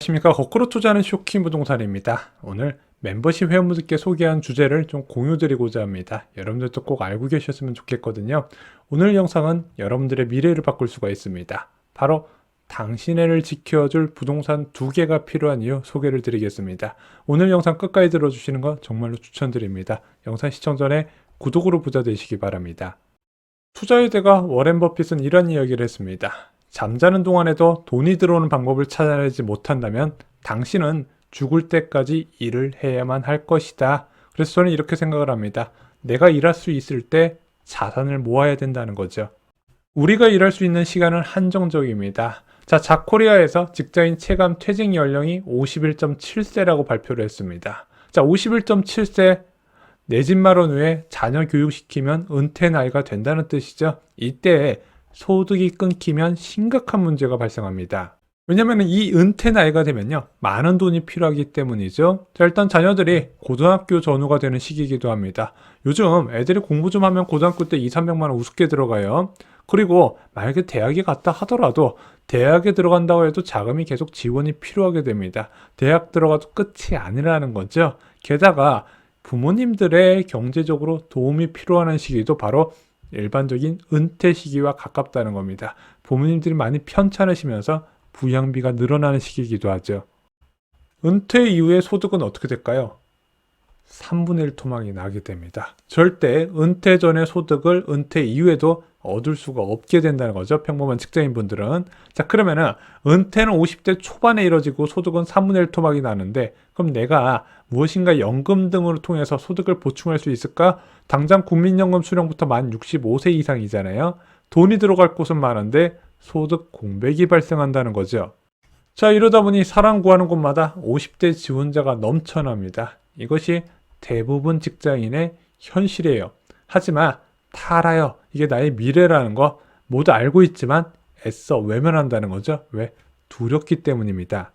안녕하십니까. 거꾸로 투자하는 쇼킹 부동산입니다. 오늘 멤버십 회원분들께 소개한 주제를 좀 공유드리고자 합니다. 여러분들도 꼭 알고 계셨으면 좋겠거든요. 오늘 영상은 여러분들의 미래를 바꿀 수가 있습니다. 바로 당신을 지켜줄 부동산 2개가 필요한 이유 소개를 드리겠습니다. 오늘 영상 끝까지 들어주시는 거 정말로 추천드립니다. 영상 시청 전에 구독으로 부자 되시기 바랍니다. 투자의 대가 워렌 버핏은 이런 이야기를 했습니다. 잠자는 동안에도 돈이 들어오는 방법을 찾아내지 못한다면 당신은 죽을 때까지 일을 해야만 할 것이다. 그래서 저는 이렇게 생각을 합니다. 내가 일할 수 있을 때 자산을 모아야 된다는 거죠. 우리가 일할 수 있는 시간은 한정적입니다. 자, 자코리아에서 직장인 체감 퇴직 연령이 51.7세라고 발표를 했습니다. 자, 51.7세 내 집 마련 후에 자녀 교육시키면 은퇴 나이가 된다는 뜻이죠. 이때 소득이 끊기면 심각한 문제가 발생합니다. 왜냐하면 이 은퇴 나이가 되면요, 많은 돈이 필요하기 때문이죠. 자, 일단 자녀들이 고등학교 전후가 되는 시기이기도 합니다. 요즘 애들이 공부 좀 하면 고등학교 때 200~300만 원 우습게 들어가요. 그리고 만약에 대학에 갔다 하더라도 대학에 들어간다고 해도 자금이 계속 지원이 필요하게 됩니다. 대학 들어가도 끝이 아니라는 거죠. 게다가 부모님들의 경제적으로 도움이 필요한 시기도 바로 일반적인 은퇴 시기와 가깝다는 겁니다. 부모님들이 많이 편찮으시면서 부양비가 늘어나는 시기이기도 하죠. 은퇴 이후의 소득은 어떻게 될까요? 3분의 1 토막이 나게 됩니다. 절대 은퇴 전의 소득을 은퇴 이후에도 얻을 수가 없게 된다는 거죠. 평범한 직장인분들은. 자, 그러면은 은퇴는 50대 초반에 이뤄지고 소득은 3분의 1 토막이 나는데, 그럼 내가 무엇인가 연금 등을 통해서 소득을 보충할 수 있을까? 당장 국민연금 수령부터 만 65세 이상이잖아요. 돈이 들어갈 곳은 많은데 소득 공백이 발생한다는 거죠. 자, 이러다 보니 사람 구하는 곳마다 50대 지원자가 넘쳐납니다. 이것이 대부분 직장인의 현실이에요. 하지만 다 알아요. 이게 나의 미래라는 거 모두 알고 있지만 애써 외면한다는 거죠. 왜? 두렵기 때문입니다.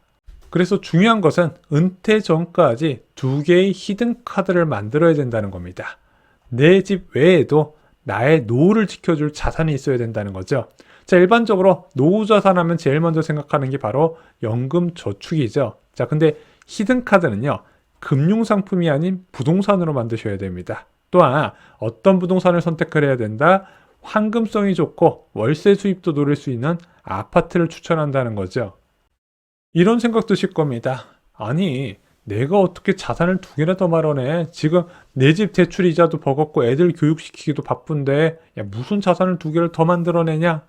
그래서 중요한 것은 은퇴 전까지 2개의 히든 카드를 만들어야 된다는 겁니다. 내 집 외에도 나의 노후를 지켜줄 자산이 있어야 된다는 거죠. 자, 일반적으로 노후 자산하면 제일 먼저 생각하는 게 바로 연금 저축이죠. 자, 근데 히든 카드는요, 금융상품이 아닌 부동산으로 만드셔야 됩니다. 또한 어떤 부동산을 선택을 해야 된다? 황금성이 좋고 월세 수입도 노릴 수 있는 아파트를 추천한다는 거죠. 이런 생각 드실 겁니다. 아니, 내가 어떻게 자산을 2개나 더 마련해? 지금 내 집 대출 이자도 버겁고 애들 교육시키기도 바쁜데 무슨 자산을 2개를 더 만들어내냐?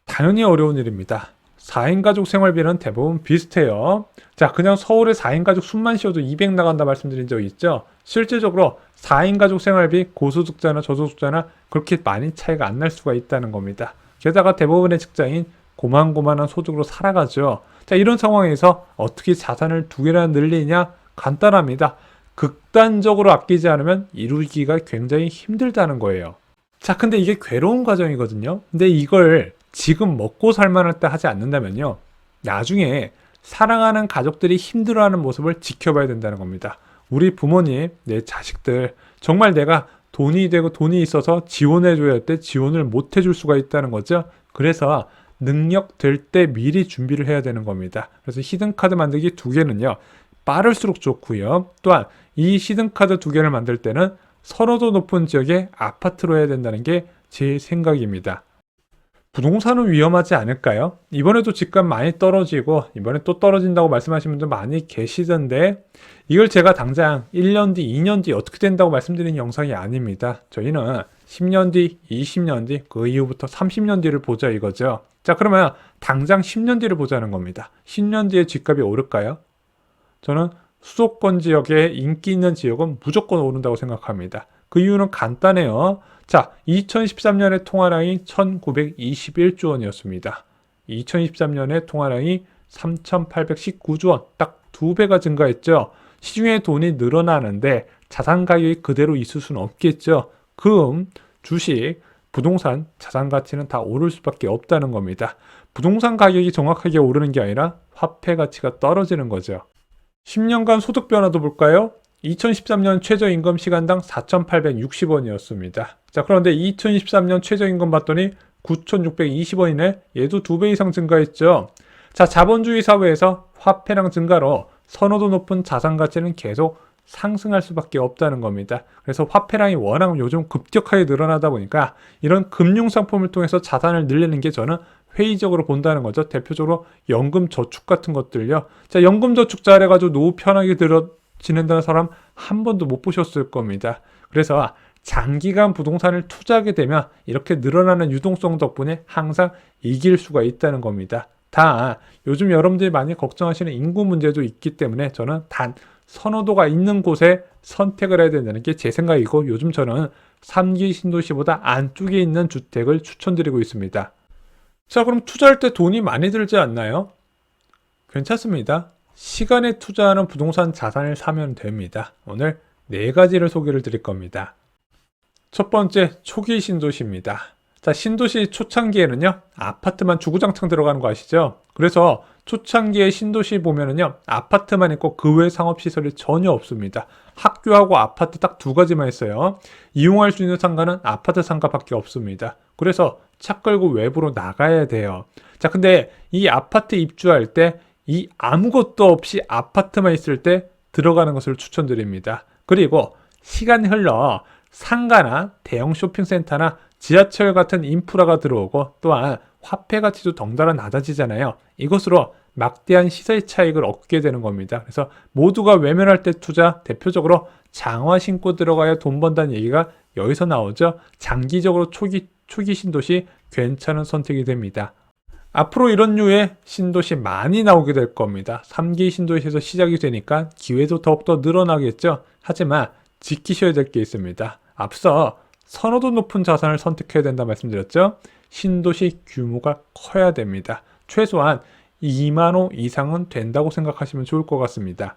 당연히 어려운 일입니다. 4인 가족 생활비는 대부분 비슷해요. 자, 그냥 서울에 4인 가족 숨만 쉬어도 200 나간다 말씀드린 적 있죠? 실질적으로 4인 가족 생활비 고소득자나 저소득자나 그렇게 많이 차이가 안 날 수가 있다는 겁니다. 게다가 대부분의 직장인 고만고만한 소득으로 살아가죠. 자, 이런 상황에서 어떻게 자산을 2개나 늘리냐? 간단합니다. 극단적으로 아끼지 않으면 이루기가 굉장히 힘들다는 거예요. 자, 근데 이게 괴로운 과정이거든요. 근데 이걸 지금 먹고 살만할 때 하지 않는다면요, 나중에 사랑하는 가족들이 힘들어하는 모습을 지켜봐야 된다는 겁니다. 우리 부모님, 내 자식들, 정말 내가 돈이 되고 돈이 있어서 지원해줘야 할 때 지원을 못 해줄 수가 있다는 거죠. 그래서 능력 될 때 미리 준비를 해야 되는 겁니다. 그래서 히든카드 만들기 2개는요, 빠를수록 좋고요. 또한 이 히든카드 2개를 만들 때는 선호도 높은 지역의 아파트로 해야 된다는 게 제 생각입니다. 부동산은 위험하지 않을까요? 이번에도 집값 많이 떨어지고 이번에 또 떨어진다고 말씀하시는 분들 많이 계시던데, 이걸 제가 당장 1년 뒤, 2년 뒤 어떻게 된다고 말씀드리는 영상이 아닙니다. 저희는 10년 뒤, 20년 뒤, 그 이후부터 30년 뒤를 보자 이거죠. 자, 그러면 당장 10년 뒤를 보자는 겁니다. 10년 뒤에 집값이 오를까요? 저는 수도권 지역에 인기 있는 지역은 무조건 오른다고 생각합니다. 그 이유는 간단해요. 자, 2013년의 통화량이 1921조 원이었습니다. 2023년에 통화량이 3819조 원, 딱 2배가 증가했죠. 시중에 돈이 늘어나는데 자산 가격이 그대로 있을 수는 없겠죠. 금, 주식, 부동산, 자산 가치는 다 오를 수밖에 없다는 겁니다. 부동산 가격이 정확하게 오르는 게 아니라 화폐 가치가 떨어지는 거죠. 10년간 소득 변화도 볼까요? 2013년 최저임금 시간당 4,860원이었습니다. 자, 그런데 2023년 최저임금 봤더니 9,620원이네. 얘도 2배 이상 증가했죠. 자, 자본주의 사회에서 화폐량 증가로 선호도 높은 자산 가치는 계속 상승할 수밖에 없다는 겁니다. 그래서 화폐량이 워낙 요즘 급격하게 늘어나다 보니까 이런 금융상품을 통해서 자산을 늘리는 게 저는 회의적으로 본다는 거죠. 대표적으로 연금저축 같은 것들요. 자, 연금저축 잘해가지고 노후 편하게 지낸다는 사람 한 번도 못 보셨을 겁니다. 그래서 장기간 부동산을 투자하게 되면 이렇게 늘어나는 유동성 덕분에 항상 이길 수가 있다는 겁니다. 다 요즘 여러분들이 많이 걱정하시는 인구 문제도 있기 때문에 저는 단 선호도가 있는 곳에 선택을 해야 된다는 게 제 생각이고, 요즘 저는 3기 신도시보다 안쪽에 있는 주택을 추천드리고 있습니다. 자, 그럼 투자할 때 돈이 많이 들지 않나요? 괜찮습니다. 시간에 투자하는 부동산 자산을 사면 됩니다. 오늘 4가지를 소개를 드릴 겁니다. 첫 번째, 초기 신도시입니다. 자, 신도시 초창기에는요, 아파트만 주구장창 들어가는 거 아시죠? 그래서 초창기에 신도시 보면은요, 아파트만 있고 그 외 상업시설이 전혀 없습니다. 학교하고 아파트 딱 2가지만 있어요. 이용할 수 있는 상가는 아파트 상가밖에 없습니다. 그래서 차 끌고 외부로 나가야 돼요. 자, 근데 이 아파트 입주할 때 이 아무것도 없이 아파트만 있을 때 들어가는 것을 추천드립니다. 그리고 시간이 흘러 상가나 대형 쇼핑센터나 지하철 같은 인프라가 들어오고, 또한 화폐 가치도 덩달아 낮아지잖아요. 이것으로 막대한 시세 차익을 얻게 되는 겁니다. 그래서 모두가 외면할 때 투자, 대표적으로 장화 신고 들어가야 돈 번다는 얘기가 여기서 나오죠. 장기적으로 초기 신도시 괜찮은 선택이 됩니다. 앞으로 이런 류의 신도시 많이 나오게 될 겁니다. 3기 신도시에서 시작이 되니까 기회도 더욱더 늘어나겠죠. 하지만 지키셔야 될 게 있습니다. 앞서 선호도 높은 자산을 선택해야 된다 말씀드렸죠. 신도시 규모가 커야 됩니다. 최소한 2만 호 이상은 된다고 생각하시면 좋을 것 같습니다.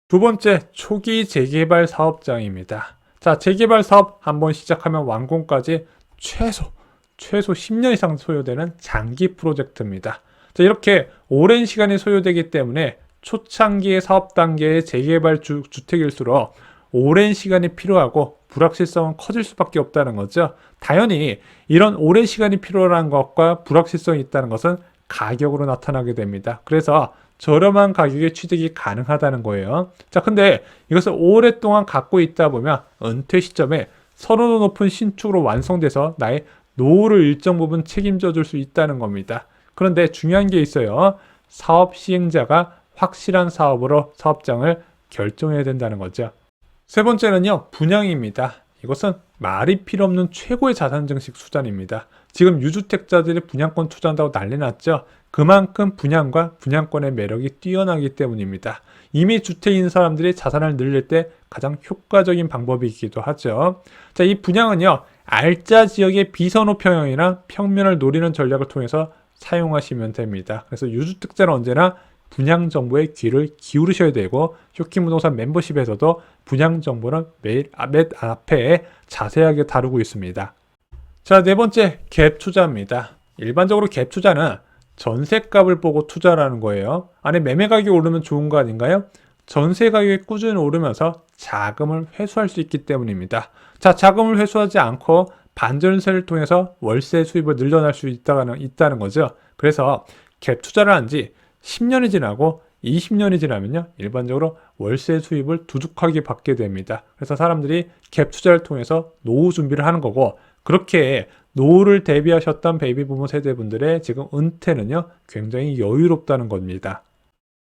두 번째, 초기 재개발 사업장입니다. 자, 재개발 사업 한번 시작하면 완공까지 최소 10년 이상 소요되는 장기 프로젝트입니다. 자, 이렇게 오랜 시간이 소요되기 때문에 초창기의 사업 단계의 재개발 주택일수록 오랜 시간이 필요하고 불확실성은 커질 수밖에 없다는 거죠. 당연히 이런 오랜 시간이 필요한 것과 불확실성이 있다는 것은 가격으로 나타나게 됩니다. 그래서 저렴한 가격에 취득이 가능하다는 거예요. 자, 근데 이것을 오랫동안 갖고 있다 보면 은퇴 시점에 선호도 높은 신축으로 완성돼서 나의 노후를 일정 부분 책임져 줄 수 있다는 겁니다. 그런데 중요한 게 있어요. 사업 시행자가 확실한 사업으로 사업장을 결정해야 된다는 거죠. 세 번째는요, 분양입니다. 이것은 말이 필요 없는 최고의 자산 증식 수단입니다. 지금 유주택자들이 분양권 투자한다고 난리 났죠. 그만큼 분양과 분양권의 매력이 뛰어나기 때문입니다. 이미 주택이 있는 사람들이 자산을 늘릴 때 가장 효과적인 방법이기도 하죠. 자, 이 분양은요, 알짜 지역의 비선호 평형이나 평면을 노리는 전략을 통해서 사용하시면 됩니다. 그래서 유주택자는 언제나 분양 정보에 귀를 기울이셔야 되고, 쇼킹부동산 멤버십에서도 분양 정보는 매일 맨 앞에 자세하게 다루고 있습니다. 자, 네 번째, 갭 투자입니다. 일반적으로 갭 투자는 전세값을 보고 투자라는 거예요. 아니, 매매 가격이 오르면 좋은 거 아닌가요? 전세 가격이 꾸준히 오르면서 자금을 회수할 수 있기 때문입니다. 자, 자금을 회수하지 않고 반전세를 통해서 월세 수입을 늘려날 수 있다는 거죠. 그래서 갭 투자를 한 지 10년이 지나고 20년이 지나면요, 일반적으로 월세 수입을 두둑하게 받게 됩니다. 그래서 사람들이 갭 투자를 통해서 노후 준비를 하는 거고, 그렇게 노후를 대비하셨던 베이비부모 세대분들의 지금 은퇴는요, 굉장히 여유롭다는 겁니다.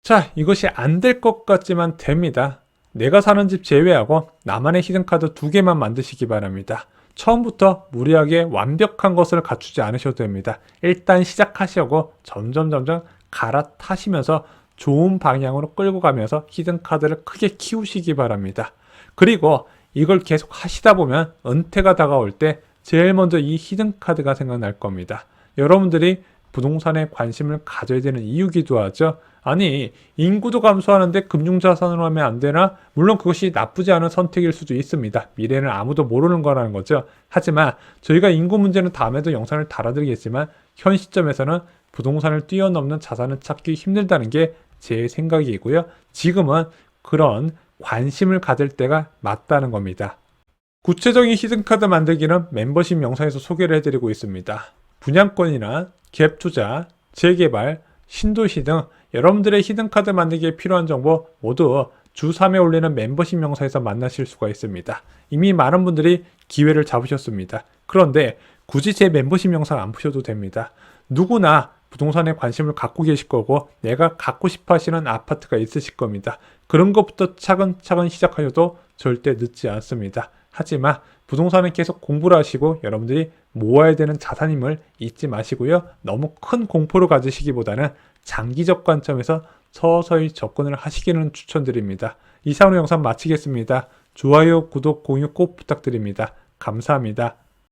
자, 이것이 안 될 것 같지만 됩니다. 내가 사는 집 제외하고 나만의 히든카드 2개만 만드시기 바랍니다. 처음부터 무리하게 완벽한 것을 갖추지 않으셔도 됩니다. 일단 시작하시고 점점 갈아타시면서 좋은 방향으로 끌고 가면서 히든카드를 크게 키우시기 바랍니다. 그리고 이걸 계속 하시다 보면 은퇴가 다가올 때 제일 먼저 이 히든카드가 생각날 겁니다. 여러분들이 부동산에 관심을 가져야 되는 이유기도 하죠. 아니, 인구도 감소하는데 금융자산으로 하면 안 되나? 물론 그것이 나쁘지 않은 선택일 수도 있습니다. 미래는 아무도 모르는 거라는 거죠. 하지만 저희가 인구 문제는 다음에도 영상을 달아드리겠지만, 현 시점에서는 부동산을 뛰어넘는 자산을 찾기 힘들다는 게 제 생각이고요. 지금은 그런 관심을 가질 때가 맞다는 겁니다. 구체적인 히든카드 만들기는 멤버십 영상에서 소개를 해드리고 있습니다. 분양권이나 갭 투자, 재개발, 신도시 등 여러분들의 히든카드 만들기에 필요한 정보 모두 주 3회 올리는 멤버십 영상에서 만나실 수가 있습니다. 이미 많은 분들이 기회를 잡으셨습니다. 그런데 굳이 제 멤버십 영상 안 보셔도 됩니다. 누구나 부동산에 관심을 갖고 계실 거고 내가 갖고 싶어 하시는 아파트가 있으실 겁니다. 그런 것부터 차근차근 시작하셔도 절대 늦지 않습니다. 하지만 부동산은 계속 공부를 하시고 여러분들이 모아야 되는 자산임을 잊지 마시고요. 너무 큰 공포를 가지시기보다는 장기적 관점에서 서서히 접근을 하시기는 추천드립니다. 이상으로 영상 마치겠습니다. 좋아요, 구독, 공유 꼭 부탁드립니다. 감사합니다.